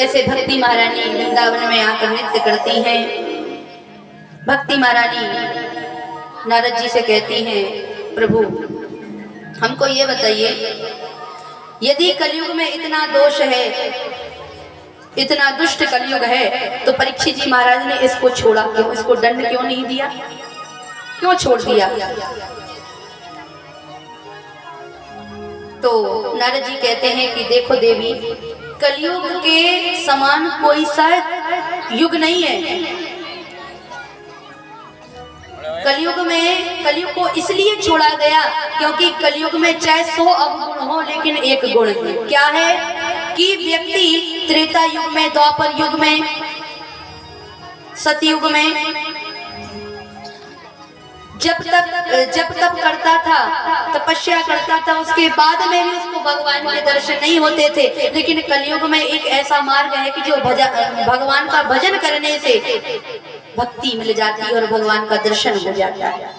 ऐसे भक्ति महारानी वृंदावन में आकर नृत्य करती हैं। भक्ति महारानी नारद जी से कहती हैं, प्रभु हमको ये बताइए, यदि कलयुग में इतना दोष है, इतना दुष्ट कलयुग है, तो परीक्षित जी महाराज ने इसको छोड़ा क्यों? इसको दंड क्यों नहीं दिया? क्यों छोड़ दिया? तो नारद जी कहते हैं कि देखो देवी, कलयुग के समान कोई सा युग नहीं है। कलयुग को इसलिए छोड़ा गया क्योंकि कलयुग में चाहे 100 अवगुण हो, लेकिन एक गुण है। क्या है कि व्यक्ति त्रेता युग में, द्वापर युग में, सतयुग में जब तप करता था, तपस्या करता था, उसके बाद में भी उसको भगवान के दर्शन नहीं होते थे। लेकिन कलयुग में एक ऐसा मार्ग है कि जो भगवान का भजन करने से भक्ति मिल जाती है और भगवान का दर्शन हो जाता है।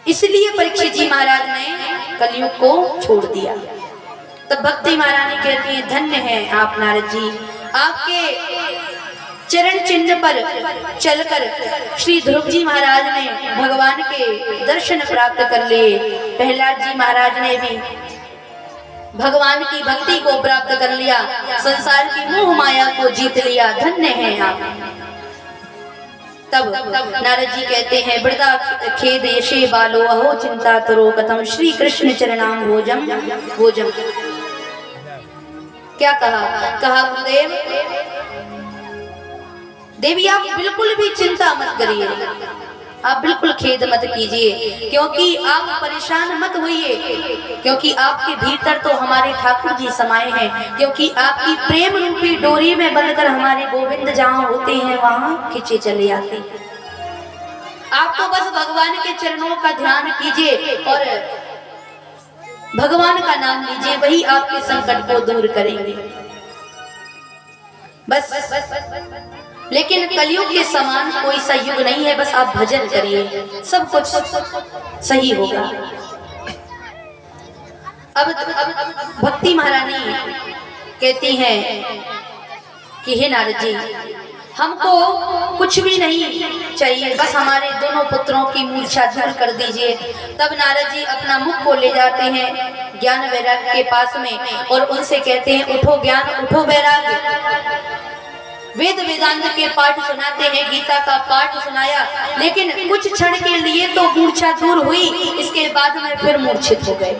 इसलिए परीक्षित जी महाराज ने कलयुग को छोड़ दिया। तब भक्ति महारानी कहती है, धन्य है आप नारद जी, आपके चरण चिन्ह पर चलकर श्री ध्रुव जी महाराज ने भगवान के दर्शन प्राप्त कर लिए। प्रहलाद जी महाराज ने भी भगवान की भक्ति को प्राप्त कर लिया, संसार की मोह माया को जीत लिया। धन्य है आप। तब नारद जी कहते हैं, वृथा खेद यशे बालो अहो चिंता तरो कथम श्री कृष्ण चरणाम भोजम भोजम। क्या कहा गुरुदेव, देवी आप बिल्कुल भी चिंता मत करिए, आप बिल्कुल खेद मत कीजिए, क्योंकि आप परेशान मत होइए, क्योंकि आपके भीतर तो हमारे ठाकुर जी समाये हैं। क्योंकि आपकी प्रेम रूपी डोरी में बंधकर हमारे गोविंद जहाँ होते हैं वहां खींचे चले आते हैं। आप तो बस भगवान के चरणों का ध्यान कीजिए और भगवान का नाम लीजिए, वही आपके संकट को दूर करेंगे बस। लेकिन कलयुग के समान कोई सा युग नहीं है, बस आप भजन करिए, सब कुछ सही होगा। अब भक्ति महारानी कहती हैं कि हे नारद जी, हमको कुछ भी नहीं चाहिए, बस हमारे दोनों पुत्रों की मूर्छा दूर कर दीजिए। तब नारद जी अपना मुख को ले जाते हैं ज्ञान वैराग्य के पास में और उनसे कहते हैं, उठो ज्ञान, उठो वैराग्य। वेद वेदांत के पाठ सुनाते हैं, गीता का पाठ सुनाया, लेकिन कुछ क्षण के लिए तो मूर्छा दूर हुई, इसके बाद में फिर मूर्छित हो गए।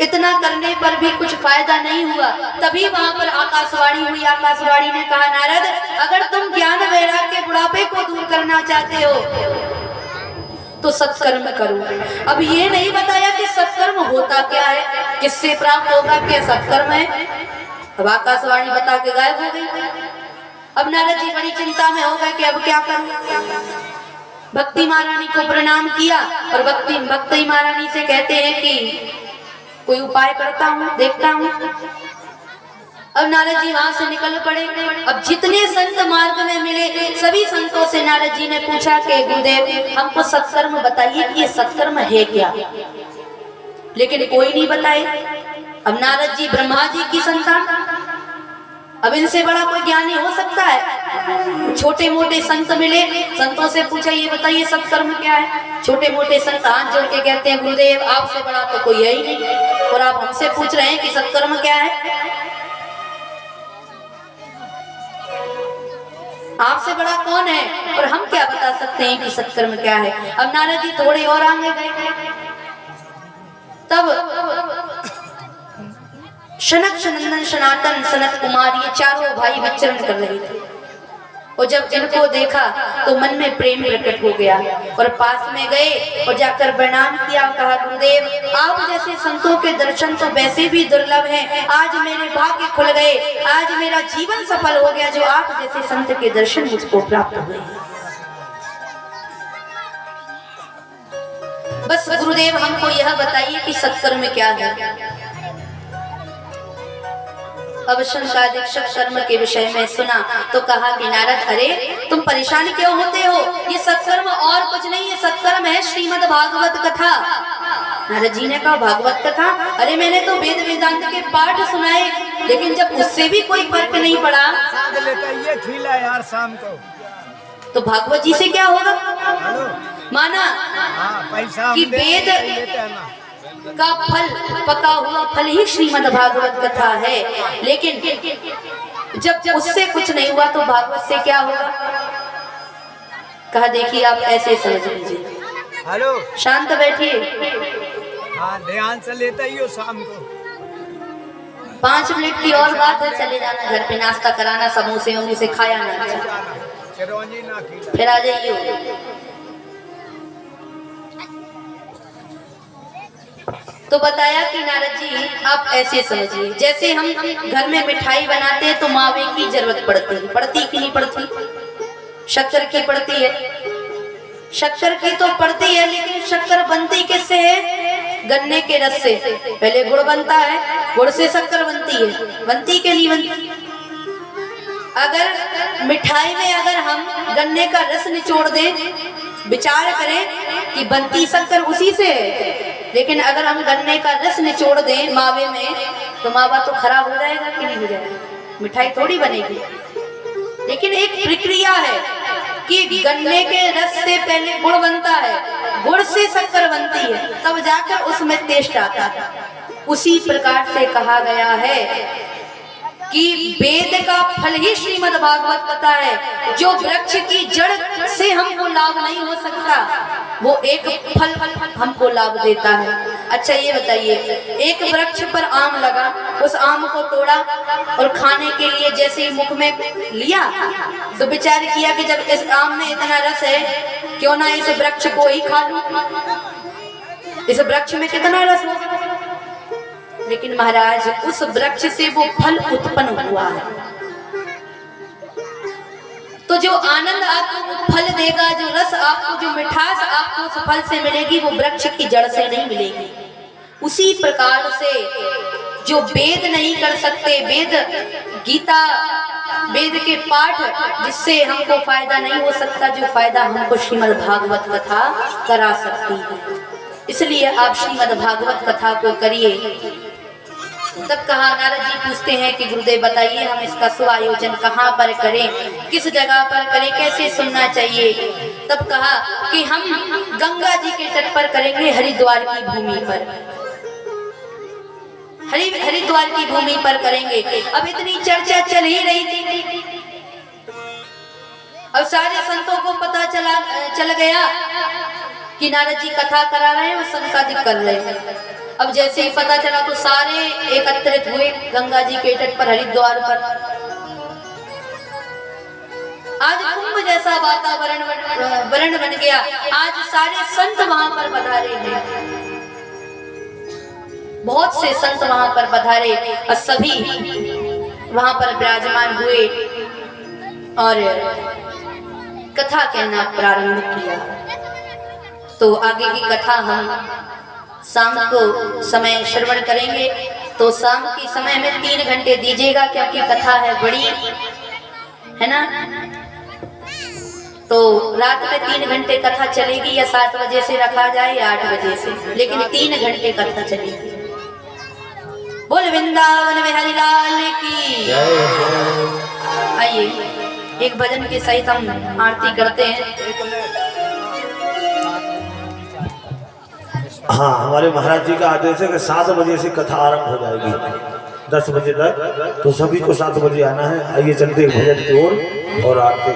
इतना करने पर भी कुछ फायदा नहीं हुआ। तभी वहां पर आकाशवाणी हुई। आकाशवाणी ने कहा, नारद अगर तुम ज्ञान वैराग्य के बुढ़ापे को दूर करना चाहते हो तो सत्कर्म करो। अब ये नहीं बताया कि सत्कर्म होता क्या है, किससे प्राप्त होगा, क्या सत्कर्म है। अब आकाशवाणी बता के गायब हो गई। अब नारद जी बड़ी चिंता में हो गए कि अब क्या करूं। भक्ति महारानी को प्रणाम किया और भक्ति महारानी से कहते हैं कि कोई उपाय करता हूँ, देखता हूँ। अब नारद जी वहां से निकल पड़े। अब जितने संत मार्ग में मिले सभी संतों से नारद जी ने पूछा कि गुरुदेव हमको सत्कर्म बताइए कि ये सत्कर्म है क्या, लेकिन कोई नहीं बताए। अब नारद जी ब्रह्मा जी की संतान, अब इनसे बड़ा कोई ज्ञानी हो सकता है। छोटे मोटे संत मिले, संतों से पूछा ये बताइए सत्कर्म क्या है। छोटे मोटे संत हाथ जोड़ के कहते हैं, गुरुदेव आपसे बड़ा तो कोई है ही नहीं और आप हमसे पूछ रहे हैं कि सत्कर्म क्या है। आपसे बड़ा कौन है और हम क्या बता सकते हैं कि सत्कर्म क्या है। अब नारद जी थोड़े और आगे गए। तब शनक सनंदन सनातन सनत कुमार ये चारों भाई विचरण कर रहे थे और जब इनको देखा तो मन में प्रेम प्रकट हो गया और पास में गए और जाकर प्रणाम किया। कहा, गुरुदेव आप जैसे संतों के दर्शन तो वैसे भी दुर्लभ हैं। आज मेरे भाग्य खुल गए, आज मेरा जीवन सफल हो गया जो आप जैसे संत के दर्शन मुझको प्राप्त हुए। बस गुरुदेव हमको यह बताइए कि सत्कर्म क्या है। अब शंकादिक सत्कर्म के विषय में सुना तो कहा कि नारद अरे तुम परेशान क्यों होते हो, ये सत्कर्म और कुछ नहीं है, सत्कर्म है श्रीमद् भागवत कथा। नारद जी ने कहा भागवत कथा, अरे मैंने तो वेद वेदांत के पाठ सुनाए, लेकिन जब उससे भी कोई फर्क नहीं पड़ा ये खिला यार शाम को, तो भागवत जी से क्या होगा? माना पैसा कि वेद का फल, पका हुआ फल ही श्रीमद् भागवत कथा है, लेकिन जब उससे कुछ नहीं हुआ तो भागवत से क्या होगा? कहा देखिए आप ऐसे समझ लीजिए। हेलो, शांत बैठिए। हाँ ध्यान से लेता ही हो शाम को। 5 मिनट की और बात है, चले जाना घर पे, नाश्ता कराना, समोसे होंगे से खाया ना, फिर आ जाइए। तो बताया कि नारद जी आप ऐसे समझिए, जैसे हम घर में मिठाई बनाते हैं तो मावे की जरूरत पड़ती कि नहीं पड़ती? शक्कर की पड़ती है, शक्कर की तो पड़ती है, लेकिन शक्कर बनती किससे है? गन्ने के रस से। पहले गुड़ बनता है, गुड़ से शक्कर बनती है, बनती के नहीं बनती? अगर मिठाई में अगर हम गन्ने का रस निचोड़ दें, विचार करें कि बनती शक्कर उसी से है, लेकिन अगर हम गन्ने का रस निचोड़ दें मावे में, तो मावा तो खराब हो जाएगा कि नहीं हो जाएगा? मिठाई थोड़ी बनेगी। लेकिन एक प्रक्रिया है कि गन्ने के रस से पहले गुड़ बनता है, गुड़ से शक्कर बनती है, तब जाकर उसमें टेस्ट आता है। उसी प्रकार से कहा गया है कि वेद का फल ही श्रीमद् भागवत कथा है। जो वृक्ष की जड़ से हमको लाभ नहीं हो सकता, वो एक फल हमको लाभ देता है। अच्छा ये बताइए, एक वृक्ष पर आम लगा, उस आम को तोड़ा और खाने के लिए जैसे ही मुख में लिया तो विचार किया कि जब इस आम में इतना रस है, क्यों ना इस वृक्ष को ही खा लूं, इस वृक्ष में कितना रस होगा। लेकिन महाराज उस वृक्ष से वो फल उत्पन्न हुआ है, तो जो आनंद आपको फल देगा, जो रस आपको, जो मिठास आपको उस फल से मिलेगी, वो वृक्ष की जड़ से नहीं मिलेगी। उसी प्रकार से जो वेद नहीं कर सकते, वेद गीता, वेद के पाठ जिससे हमको फायदा नहीं हो सकता, जो फायदा हमको श्रीमद् भागवत कथा करा सकती है। इसलिए आप श्रीमद् भागवत कथा को करिए। तब कहा, नारद जी पूछते हैं कि गुरुदेव बताइए हम इसका सुआयोजन कहाँ पर करें, किस जगह पर करें, कैसे सुनना चाहिए? तब कहा कि हम गंगा जी के तट पर करेंगे, हरिद्वार की भूमि पर, हरिद्वार की भूमि पर करेंगे। अब इतनी चर्चा चल ही रही थी, अब सारे संतों को पता चल गया कि नारद जी कथा करा रहे हैं और संकादिक कर रहे हैं। अब जैसे ही पता चला तो सारे एकत्रित हुए गंगा जी के तट पर, हरिद्वार पर। आज कुंभ जैसा वातावरण बन गया, आज सारे संत वहां पर पधारे हैं, बहुत से संत वहां पर पधारे और सभी वहां पर विराजमान हुए और कथा कहना प्रारंभ किया। तो आगे की कथा हम शाम को समय श्रवण करेंगे, तो शाम की समय में 3 घंटे दीजिएगा, क्योंकि कथा है बड़ी, है ना। तो रात में 3 घंटे कथा चलेगी, या 7 बजे से रखा जाए या 8 बजे से, लेकिन 3 घंटे कथा चलेगी। बोल वृंदावन में हरि लाल की। आइए एक भजन के सहित हम आरती करते हैं। हाँ, हमारे महाराज जी का आदेश है कि 7 बजे से कथा आरंभ हो जाएगी 10 बजे तक, तो सभी को 7 बजे आना है। आइए चलते भजन की ओर और आरती।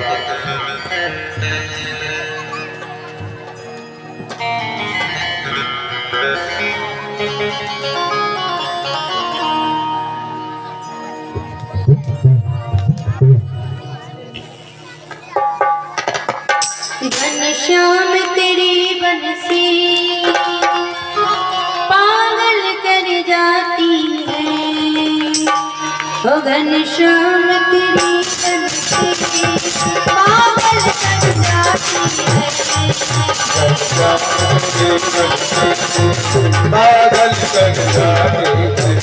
घनश्याम तेरी बंसी पागल कर जाती है, ओ घनश्याम तेरी बंसी पागल कर जाती है, पागल कर जाती है।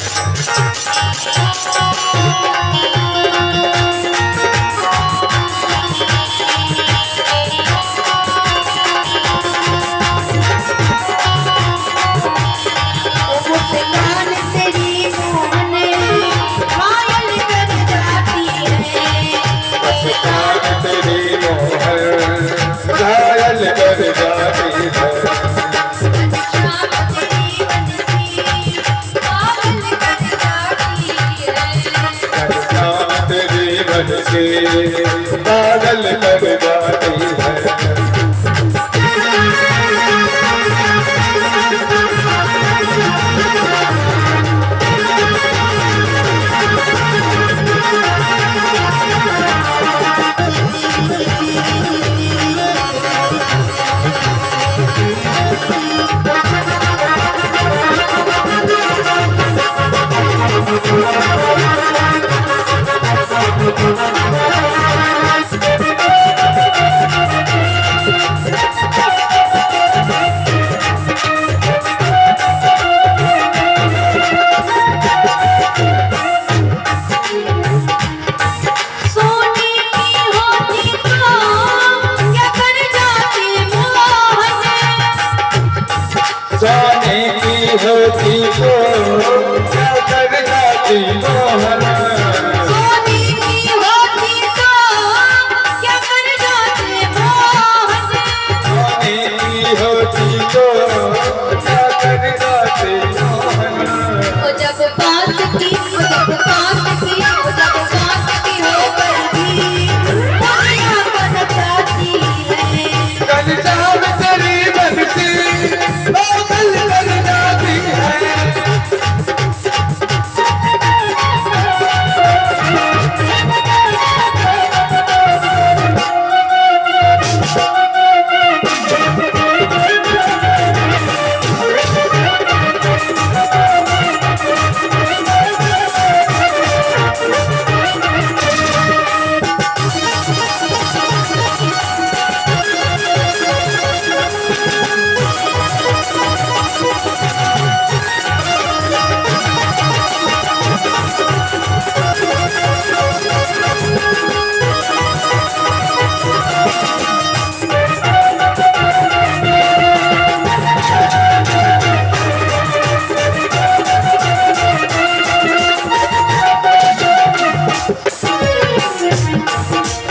के पागल कर जाती है। सोने की होती तो क्या कर जाती मोहन। सोने की होती तो क्या कर जाते मोहन। सोने की होती तो क्या कर जाते मोहन। वो जब बात की वो जब बात की वो जब बात की हो पर भी दुनिया बदलती है। कल शाम तेरी बंसी पागल कर जाती है।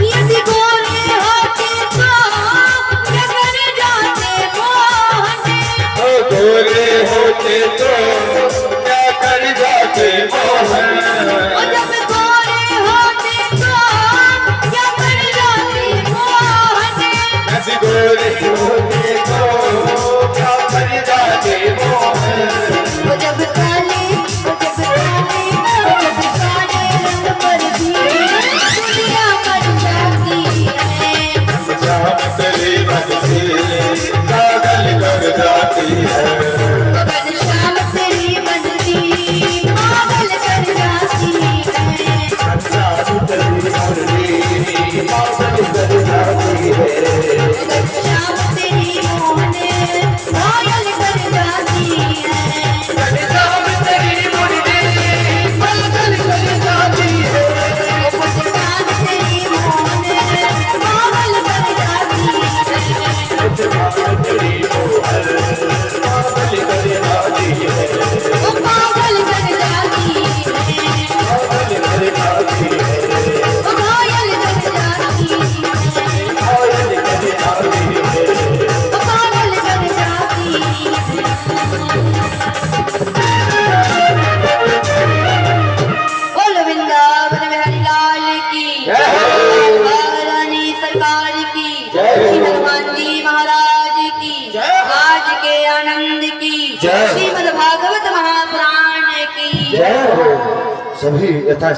यदि गोरे होते तो क्या कर जाते मोहन। ओ गोरे होते तो क्या कर जाते मोहन। वो जब गोरे होते तो क्या कर जाते मोहन। यदि गोरे होते तो क्या कर जाते मोहन। वो जब काले रंग पर भी दुनिया मर जाती है। शाम तेरी बंसी पागल कर जाती है। मगर शाम तेरी बंसी पागल कर जाती है। शाम तेरी मुरली पागल कर जाती है। मगर शाम तेरी मोहने पागल कर जाती है। शाम तेरी मुरली पागल कर जाती है। मुस्कान तेरी मोहने पागल कर जाती है। शाम तेरी मोहर पागल कर जाती है। वो पागल कर जाती है। पागल कर जाती है। वो घायल कर जाती है। पागल कर जाती है। वो पागल कर जाती है। बोलो वृंदावन बिहारी लाल की रानी सरकार की श्री हनुमान जी महाराज की आज के आनंद की श्रीमद् भागवत महापुराण की जय हो। सभी यथा